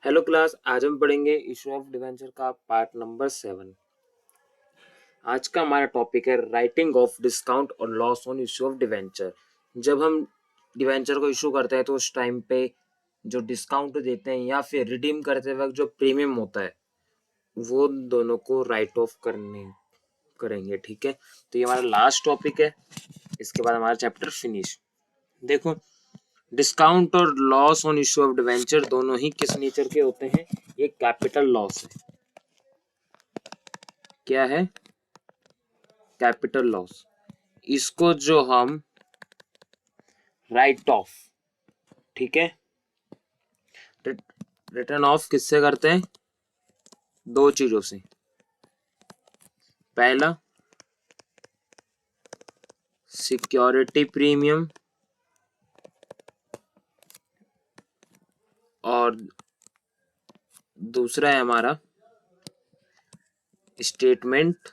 Hello class, आज हम पढ़ेंगे इशू ऑफ डिवेंचर का पार्ट नंबर 7। आज का हमारा टॉपिक है राइटिंग ऑफ डिस्काउंट और loss on issue of debenture. जब हम डिवेंचर को इशू करते हैं तो उस टाइम पे जो डिस्काउंट देते हैं या फिर रिडीम करते वक्त जो प्रीमियम होता है वो दोनों को राइट ऑफ करेंगे। ठीक है, तो ये हमारा लास्ट टॉपिक है। इसके बाद हमारा चैप्टर फिनिश। देखो, डिस्काउंट और loss on issue of debenture दोनों ही किस नेचर के होते हैं? ये कैपिटल लॉस है। क्या है? Capital loss. इसको जो हम राइट ऑफ, ठीक है, रिटर्न ऑफ किससे करते हैं? दो चीजों से। पहला, सिक्योरिटी प्रीमियम, और दूसरा है हमारा statement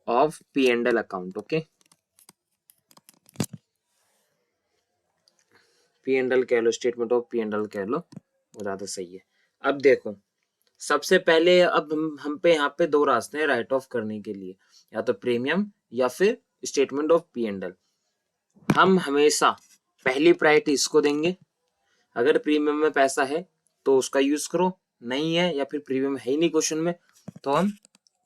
of P and L account. Okay, P and L कह लो, statement of P and L कह लो, वो ज्यादा सही है। अब देखो, सबसे पहले अब हम पे यहाँ पे दो रास्ते हैं राइट ऑफ करने के लिए, या तो प्रीमियम या फिर statement of P and L. हम हमेशा पहली प्रायोरिटी इसको देंगे। अगर प्रीमियम में पैसा है तो उसका यूज करो, नहीं है या फिर प्रीमियम है ही नहीं क्वेश्चन में, तो हम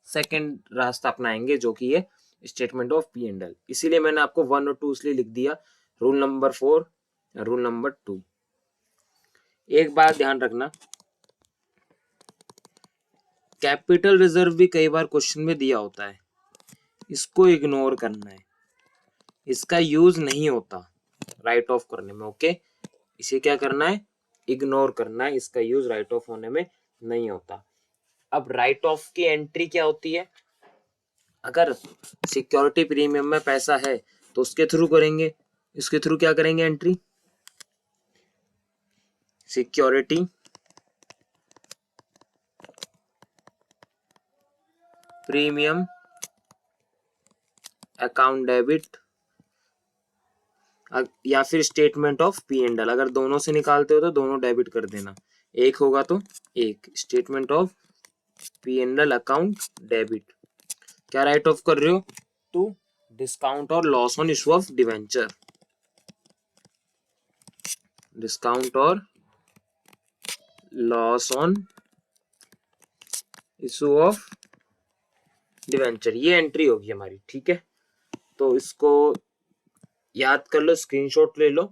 सेकंड रास्ता अपनाएंगे जो कि है statement of P and L. इसीलिए मैंने आपको 1 और 2 इसलिए लिख दिया, रूल नंबर 4 रूल नंबर 2। एक बात ध्यान रखना, कैपिटल रिजर्व भी कई बार क्वेश्चन में दिया होता है, इसको इग्नोर करना है, इसका यूज नहीं होता राइट ऑफ करने में। ओके, इसे क्या करना है? इग्नोर करना है, इसका यूज राइट ऑफ होने में नहीं होता। अब राइट ऑफ की एंट्री क्या होती है? अगर सिक्योरिटी प्रीमियम में पैसा है तो उसके थ्रू करेंगे। इसके थ्रू क्या करेंगे? Entry security premium account debit, या फिर statement of P and L. अगर दोनों से निकालते हो तो दोनों डेबिट कर देना, एक होगा तो एक। Statement of P and L account debit. क्या राइट ऑफ कर रहे हो? टू डिस्काउंट और loss on issue of debenture. Discount और loss on issue of debenture, ये एंट्री होगी हमारी। ठीक है, तो इसको याद कर लो, स्क्रीनशॉट ले लो,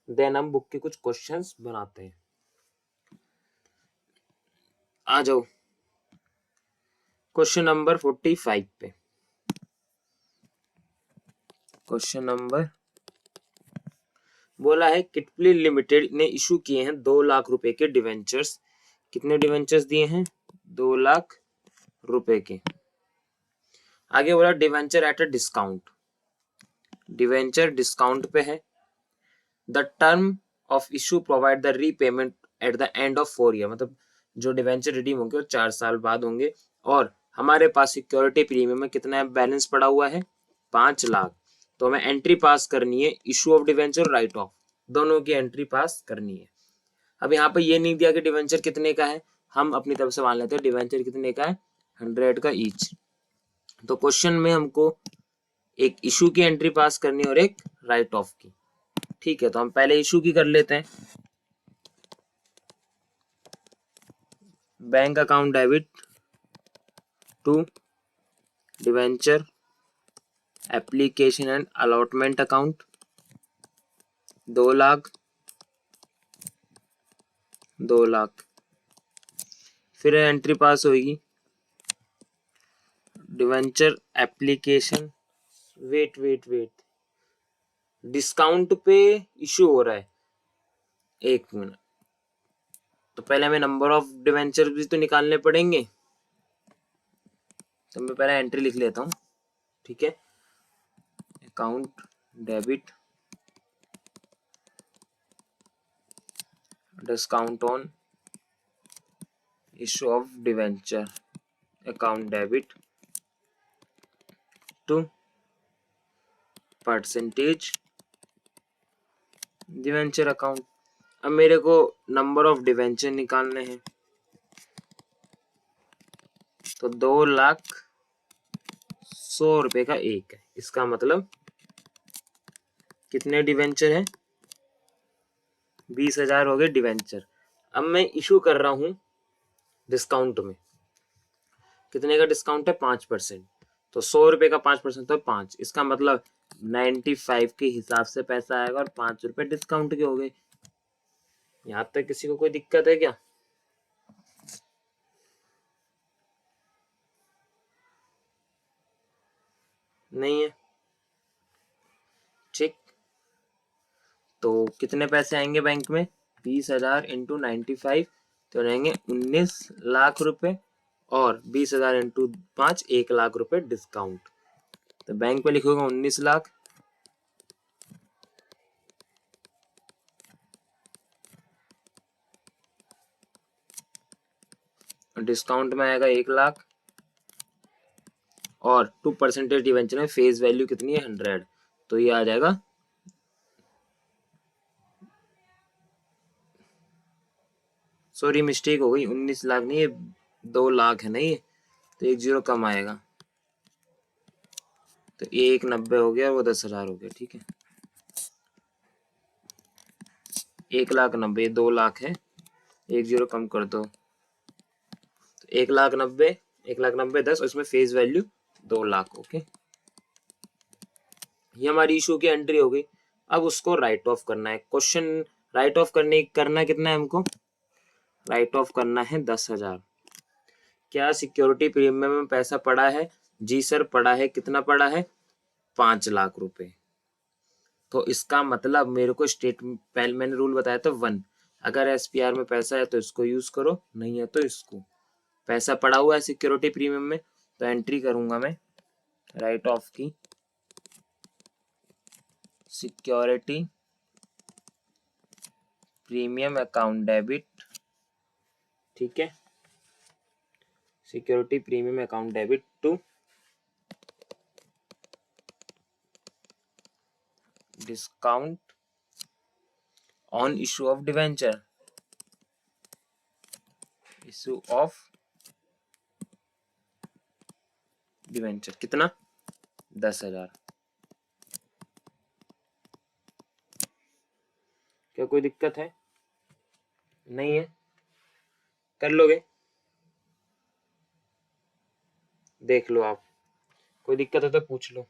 देन हम बुक के कुछ क्वेश्चंस बनाते हैं। आ जाओ क्वेश्चन नंबर 45 पे। क्वेश्चन नंबर बोला है किटप्ली लिमिटेड ने इशू किए हैं 2 लाख रुपए के डिवेंचर्स। कितने डिवेंचर्स दिए हैं? 2 लाख रुपए के। आगे बोला debenture at a discount. Debenture discount पे है। The term of issue provide the repayment at the end of 4 year. मतलब जो डिवेंचर रिडीम होंगे वो 4 साल बाद होंगे, और हमारे पास सिक्योरिटी प्रीमियम में कितना बैलेंस पड़ा हुआ है? 5 लाख। तो हमें एंट्री पास करनी है, इशू ऑफ डिवेंचर और राइट ऑफ, दोनों की एंट्री पास करनी है। अब यहाँ पे ये नहीं दिया कि डिवेंचर कितने का है, हम अपनी तरफ से मान लेते हैं डिवेंचर कितने का है? 100 का ईच। तो क्वेश्चन में हमको एक इशू की एंट्री पास करनी है और एक राइट ऑफ की। ठीक है, तो हम पहले इशू की कर लेते हैं। Bank account debit to debenture application and allotment account 2 lakh 2 lakh. फिर एंट्री पास होगी डिवेंचर एप्लीकेशन, वेट डिस्काउंट पे इशू हो रहा है, एक मिनट, तो पहले हमें नंबर ऑफ डिवेंचर भी तो निकालने पड़ेंगे, तो मैं पहले एंट्री लिख लेता हूँ। ठीक है, account debit discount on issue of debenture account debit to percentage debenture account. अब मेरे को नंबर ऑफ डिवेंचर निकालने हैं, तो 2,100,000 का एक है। इसका मतलब कितने डिवेंचर हैं? 20,000 हो गए डिवेंचर। अब मैं इशू कर रहा हूं डिस्काउंट में, कितने का डिस्काउंट है? 5%। तो 100 का 5% तो 5, इसका मतलब 95 के हिसाब से पैसा आएगा और 5 रुपए डिस्काउंट के हो गए। यहां तक किसी को कोई दिक्कत है क्या? नहीं है, ठीक। तो कितने पैसे आएंगे बैंक में? 20,000 इंटू 95, तो रहेंगे 19 लाख रुपए, और 20,000 इंटू 5, 1 लाख रुपए डिस्काउंट। तो बैंक पे लिखोगे 19 लाख, डिस्काउंट में आएगा 1 लाख, और 2% डिवेंचर में फेस वैल्यू कितनी है? 100, तो ये आ जाएगा, सॉरी मिस्टेक हो गई, 19 लाख नहीं, ये 2 लाख है, नहीं तो 1 जीरो कम आएगा, तो 1,90 हो गया और वो 10,000 हो गया, ठीक है। 1,90,000, 2 लाख है, 1 जीरो कम कर दो, तो 1,90,000, 1,90,000 10, इसमें फेस वैल्यू 2 लाख, ओके। ये हमारी इशू की एंट्री हो गई। अब उसको राइट ऑफ करना है। क्वेश्चन राइट ऑफ करना कितना है हमको? राइट ऑफ करना है 10,000। क्या सिक्योरिटी प्रीमियम में पैसा पड़ा है? जी सर पड़ा है। कितना पड़ा है? 5 लाख रुपए। तो इसका मतलब मेरे को पहले मैंने रूल बताया था 1, अगर एसपीआर में पैसा है तो इसको यूज करो, नहीं है तो इसको। पैसा पड़ा हुआ है सिक्योरिटी प्रीमियम में, तो एंट्री करूंगा मैं राइट ऑफ की, सिक्योरिटी प्रीमियम अकाउंट डेबिट, ठीक है, security premium account debit to discount on issue of debenture, issue of debenture कितना? 10,000। क्या कोई दिक्कत है? नहीं है, कर लोगे? देख लो आप, कोई दिक्कत है तो पूछ लो।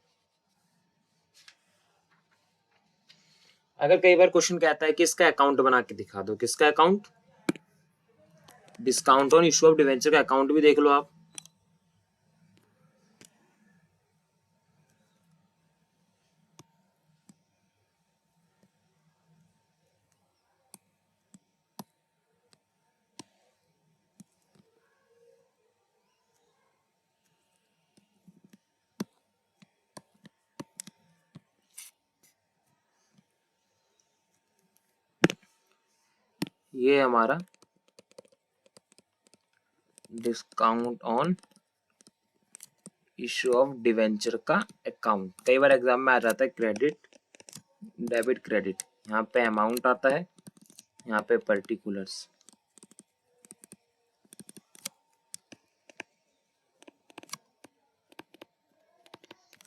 अगर कई बार क्वेश्चन कहता है कि इसका अकाउंट बना के दिखा दो, किसका account? Discount on issue of debenture का अकाउंट भी देख लो आप। ये हमारा discount on issue of debenture का अकाउंट। कई बार एग्जाम में आ जाता है क्रेडिट डेबिट क्रेडिट, यहाँ पे अमाउंट आता है, यहाँ पे पर्टिकुलर्स।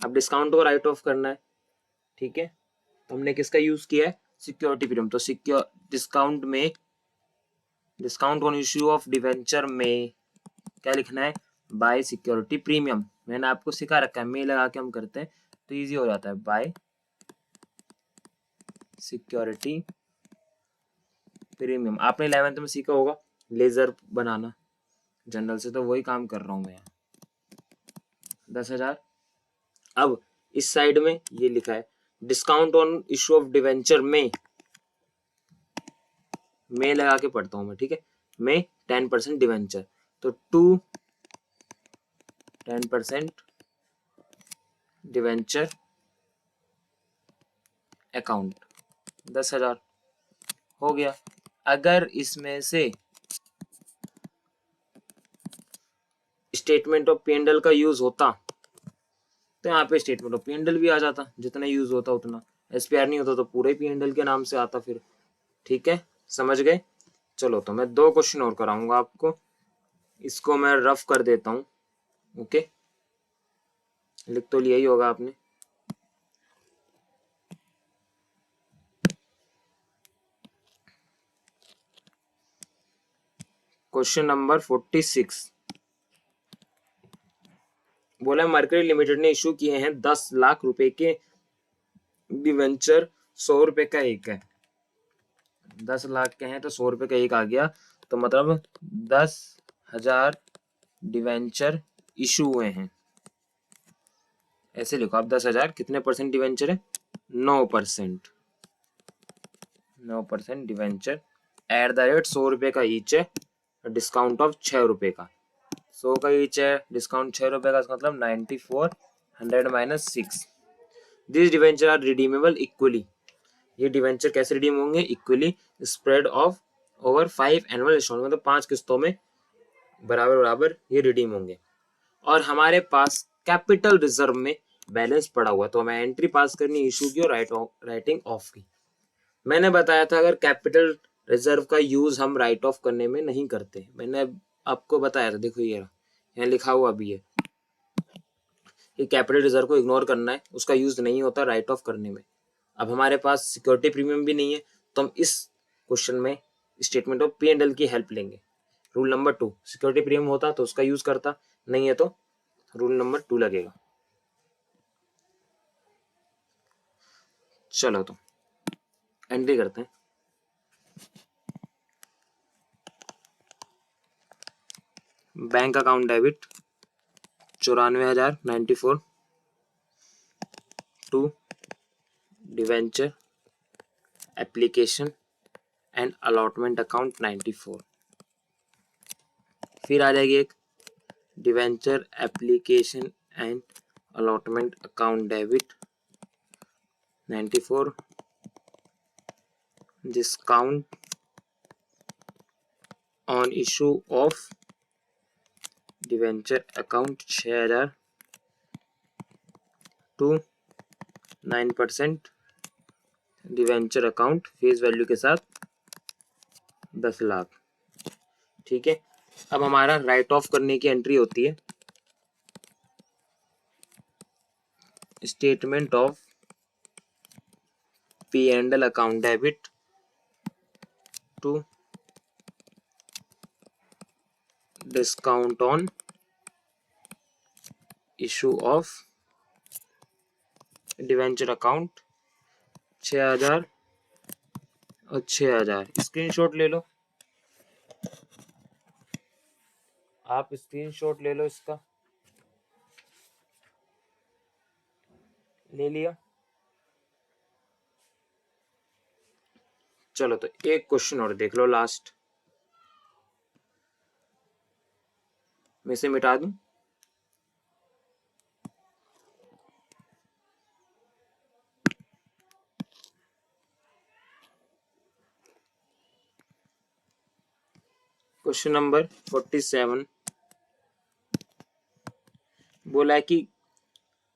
अब डिस्काउंट को राइट ऑफ करना है, ठीक है। तो हमने किसका यूज किया है? Security premium. तो डिस्काउंट में, discount on issue of debenture में क्या लिखना है? Bye security premium. मैंने आपको सिखा रखा है, में लगा के हम करते हैं तो इजी हो जाता है। Bye security premium. आपने 11th में सीखा होगा लेजर बनाना, जनरल से, तो वही काम कर रहा हूं मैं यहाँ। 10,000। अब इस साइड में ये लिखा है discount on issue of debenture में लगा के पढ़ता हूं मैं, ठीक है। में 10% डिवेंचर, तो 10% डिवेंचर अकाउंट 10,000 हो गया। अगर इसमें से स्टेटमेंट ऑफ P&L का यूज होता तो यहाँ पे स्टेटमेंट ऑफ P&L भी आ जाता, जितना यूज होता उतना। एसपीआर नहीं होता तो पूरे P&L के नाम से आता फिर, ठीक है। समझ गए? चलो तो मैं 2 क्वेश्चन और कराऊंगा आपको, इसको मैं रफ कर देता हूँ। ओके, लिख तो लिया ही होगा आपने। क्वेश्चन नंबर 46 बोला मर्करी लिमिटेड ने इशू किए हैं 10 लाख रुपए के डिवेंचर, 100 रुपए का एक है। 10 लाख के हैं तो 100 रुपए का एक आ गया, तो मतलब 10,000 डिवेंचर इशू हुए हैं। ऐसे लिखो आप, 10,000 कितने परसेंट डिवेंचर है? 9%। 9% डिवेंचर एट द रेट 100 रुपए का ईच है, डिस्काउंट ऑफ 6 रुपए का। 100 का ईच है, डिस्काउंट 6 रुपए का, मतलब 9400 minus 6। This debenture are redeemable equally. ये डिवेंचर कैसे रिडीम होंगे? Equally spread of over 5 annual instalment, मतलब 5 किस्तों में बराबर बराबर ये रिडीम होंगे। और हमारे पास कैपिटल रिजर्व में बैलेंस पड़ा हुआ, तो हमें एंट्री पास करनी इशू की और राइटिंग ऑफ की। मैंने बताया था अगर कैपिटल रिजर्व का यूज हम राइट ऑफ करने में नहीं करते, मैंने आपको बताया था, देखो ये यहाँ लिखा हुआ भी है कि कैपिटल रिजर्व को इग्नोर करना है, उसका यूज नहीं होता राइट ऑफ करने में। अब हमारे पास सिक्योरिटी प्रीमियम भी नहीं है, तो हम इस क्वेश्चन में स्टेटमेंट ऑफ P&L की हेल्प लेंगे। रूल नंबर 2, सिक्योरिटी प्रीमियम होता तो उसका यूज करता, नहीं है तो रूल नंबर 2 लगेगा। चलो तो एंट्री करते हैं। Bank account debit 94,094 to debenture application and allotment account 94। फिर आ जाएगी एक debenture application and allotment account debit 94, discount on issue of debenture account 6,000 to 9% debenture account face value के साथ 10 लाख। ठीक है, अब हमारा राइट ऑफ करने की एंट्री होती है statement of P&L account debit to discount on issue of debenture account 6,000 और 6,000। स्क्रीनशॉट ले लो, आप स्क्रीनशॉट ले लो इसका। ले लिया? चलो तो एक क्वेश्चन और देख लो, लास्ट में से मिटा दूं। क्वेश्चन नंबर 47 बोला है कि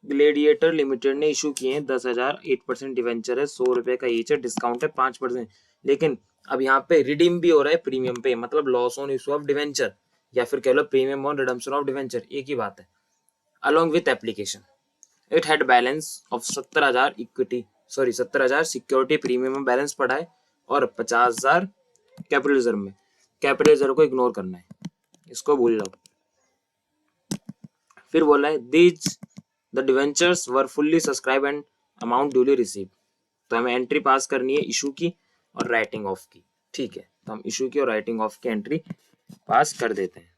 ग्लेडिएटर लिमिटेड ने इशू किए हैं 10,000, 8% डिवेंचर है, 100 रुपए का ईच है, डिस्काउंट है 5%। लेकिन अब यहाँ पे रिडीम भी हो रहा है प्रीमियम पे, मतलब loss on issue of debenture या फिर कह लो premium on redemption of debenture, एक ही बात है। Along with application it had balance of 70,000 equity, sorry 70,000 security premium में बैलेंस पड़ा है और 50,000 कैपिटल रिजर्व में। कैपिटल रिजर्व को इग्नोर करना है, इसको भूल जाओ। फिर बोला है these the debentures were fully subscribe and amount duly receive. तो हमें एंट्री पास करनी है इशू की और राइटिंग ऑफ की। ठीक है, तो हम इशू की और राइटिंग ऑफ की एंट्री पास कर देते हैं।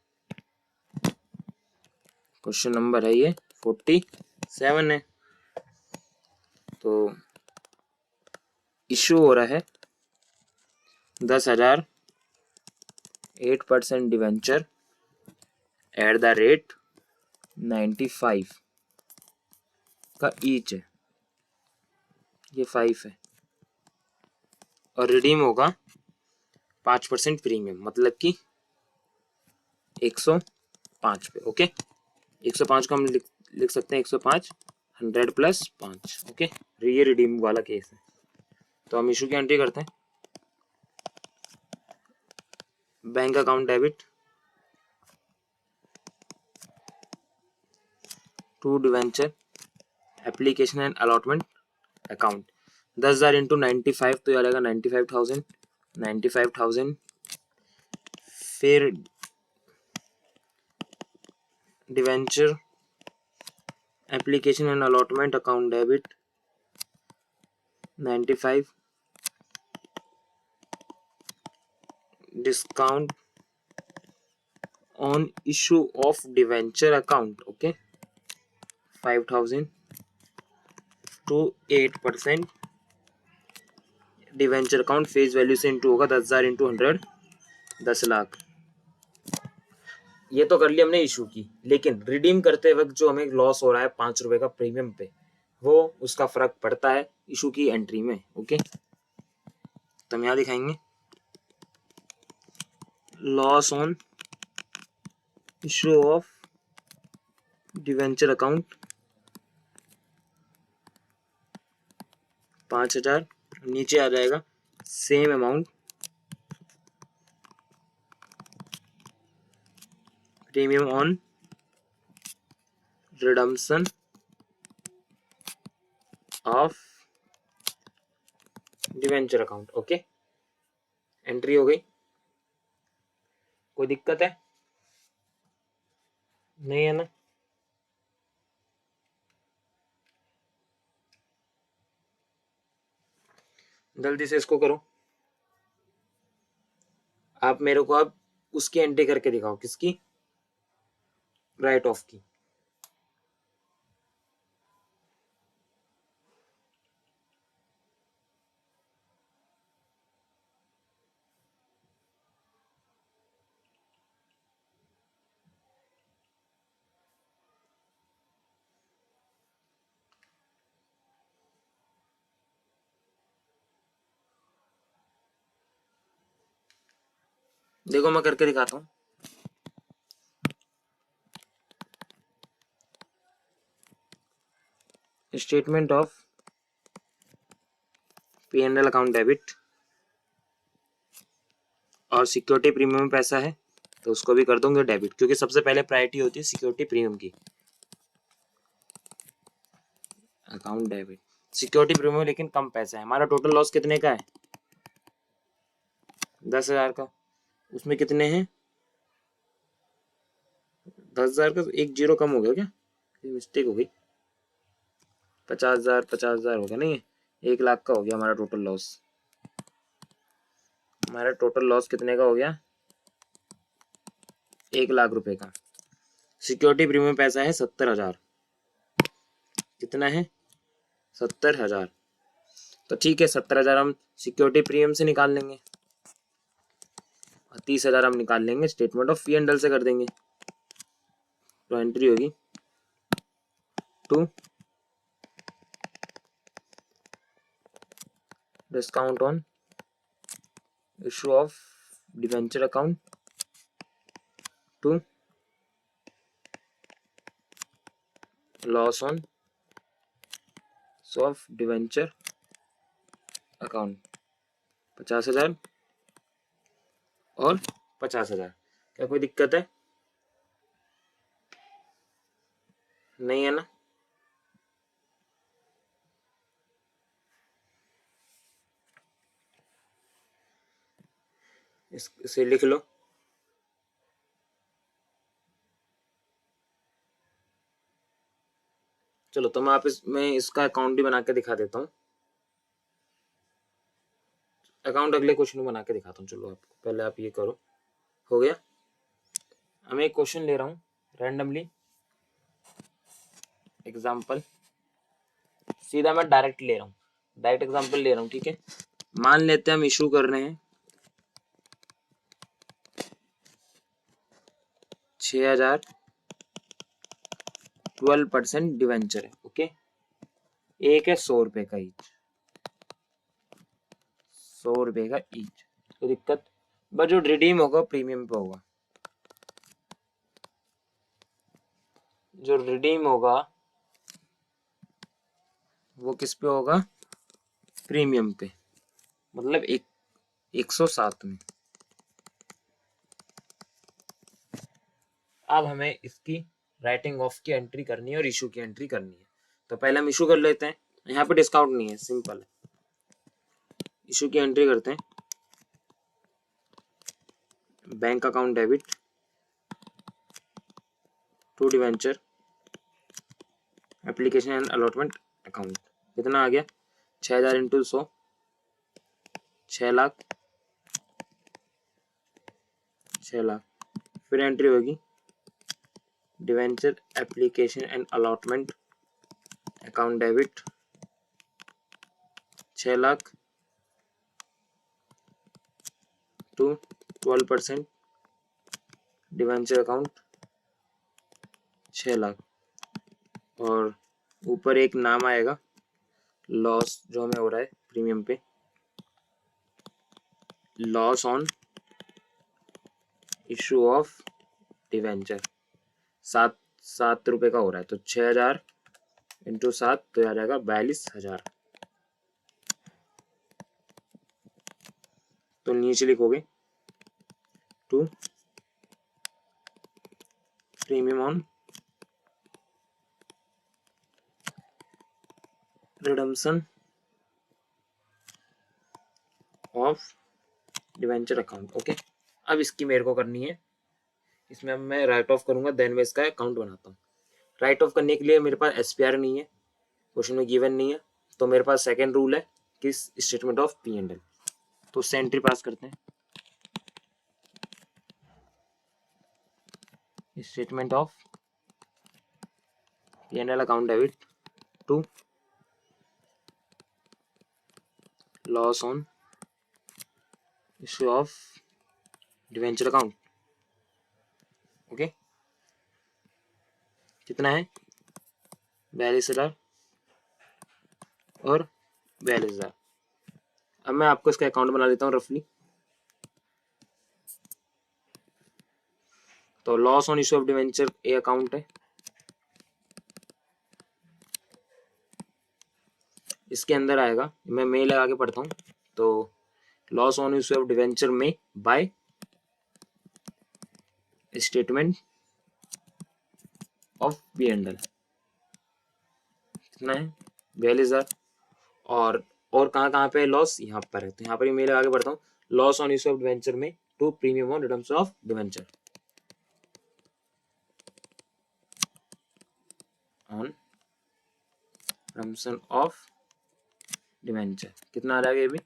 क्वेश्चन नंबर है ये 47 है। तो इशू हो रहा है 10,000, 8% डिवेंचर एट द रेट 95 का ईच है, ये 5 है, और रिडीम होगा 5% प्रीमियम, मतलब कि 105 पे। ओके, 105 को हम लिख सकते हैं 105, 100 प्लस 5। ओके, ये रिडीम वाला केस है। तो हम इशू की एंट्री करते हैं। Bank account debit to debenture application and allotment account. 10,000 into 95 तो ये आ जाएगा 95,000। 95,000 फिर debenture application and allotment account debit 95, discount on issue of debenture account okay 5,000 to 8% debenture account face value से इंटू होगा 10,000 इंटू 100 10 लाख। ये तो कर लिया हमने इशू की, लेकिन रिडीम करते वक्त जो हमें लॉस हो रहा है 5 रुपए का प्रीमियम पे, वो उसका फर्क पड़ता है इशू की एंट्री में ओके। तो हम यहाँ दिखाएंगे loss on issue of debenture account 5,000, नीचे आ जाएगा same amount premium on redemption of debenture account okay. Entry हो गई, कोई दिक्कत है? नहीं है ना? जल्दी से इसको करो। आप मेरे को अब उसकी एंट्री करके दिखाओ, किसकी? राइट ऑफ की। देखो मैं करके दिखाता हूँ। Statement of P&L account debit और सिक्योरिटी प्रीमियम में पैसा है तो उसको भी कर दूंगे डेबिट, क्योंकि सबसे पहले प्रायोरिटी होती है सिक्योरिटी प्रीमियम की। अकाउंट डेबिट सिक्योरिटी प्रीमियम लेकिन कम पैसा है। हमारा टोटल लॉस कितने का है? 10,000 का। उसमें कितने हैं? 10,000 का। एक जीरो कम हो गया क्या? मिस्टेक हो गई। 50,000 50,000 हो गया नहीं, 1 लाख का हो गया हमारा टोटल लॉस। हमारा टोटल लॉस कितने का हो गया? 1 लाख रुपए का। सिक्योरिटी प्रीमियम पैसा है 70,000। कितना है? 70,000। तो ठीक है, 70,000 हम सिक्योरिटी प्रीमियम से निकाल लेंगे और 30,000 हम निकाल लेंगे स्टेटमेंट ऑफ P&L से कर देंगे। तो एंट्री होगी to discount on issue of debenture account to loss on of debenture account 50,000 और 50,000। क्या कोई दिक्कत है? नहीं है ना? इसे लिख लो। चलो तो मैं इसका अकाउंट भी बना के दिखा देता हूँ। अकाउंट अगले क्वेश्चन में बना के दिखाता हूँ। चलो आपको पहले आप ये करो। हो गया? मैं एक क्वेश्चन ले रहा हूँ रैंडमली, एग्जाम्पल। सीधा मैं डायरेक्ट ले रहा हूँ, डायरेक्ट एग्जाम्पल ले रहा हूँ ठीक है। मान लेते हैं हम इशू कर रहे हैं 6,000, 12% डिवेंचर है ओके। एक है 100 रुपए का ईच, 100 रुपए का ईच। तो दिक्कत बस जो रिडीम होगा प्रीमियम पे होगा। जो रिडीम होगा वो किस पे होगा? प्रीमियम पे, मतलब 107 में। अब हमें इसकी राइटिंग ऑफ की एंट्री करनी है और इशू की एंट्री करनी है। तो पहले हम इशू कर लेते हैं। यहाँ पे डिस्काउंट नहीं है, सिंपल है। इशू की एंट्री करते हैं। Bank account debit to debenture application and allotment account. कितना आ गया? 6000 इंटू 100, 6 लाख। 6 लाख। फिर एंट्री होगी debenture application and allotment account debit 6 lakh to 12% debenture account 6 lakh. और ऊपर एक नाम आएगा लॉस जो हमें हो रहा है प्रीमियम पे, loss on issue of debenture. 7 रुपए का हो रहा है, तो 6000 इंटू 7 तो आ जाएगा 42,000। तो नीचे लिखोगे to premium on redemption of debenture account. Okay, अब इसकी मेरे को करनी है। इसमें अब मैं राइट ऑफ करूंगा, देन मैं इसका अकाउंट बनाता हूँ। राइट ऑफ करने के लिए मेरे पास एसपीआर नहीं है, क्वेश्चन में गिवन नहीं है, तो मेरे पास सेकेंड रूल है किस statement of P and L. तो उससे एंट्री पास करते हैं। Statement of P and L account debit to loss on issue of debenture account. Okay, कितना है? 42,000 और 42,000। अब मैं आपको इसका अकाउंट बना देता हूँ रफली। तो loss on issue of debenture A account है, इसके अंदर आएगा, मैं मे लगा के पढ़ता हूँ। तो loss on issue of debenture में by statement of P and L कितना है? 42,000। और कहाँ पे लॉस? यहाँ पर है, तो यहाँ पर मैं लगा के पढ़ता हूँ। Loss on issue of debenture में to premium on redemption of debenture on redemption of debenture. कितना आ जाएगा? ये भी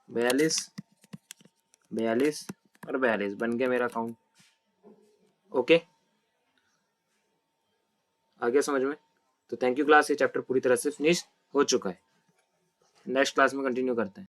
42, 42 और 42 बन गया मेरा अकाउंट। ओके, आ गया समझ में? तो थैंक यू क्लास, ये चैप्टर पूरी तरह से फिनिश हो चुका है। नेक्स्ट क्लास में कंटिन्यू करते हैं।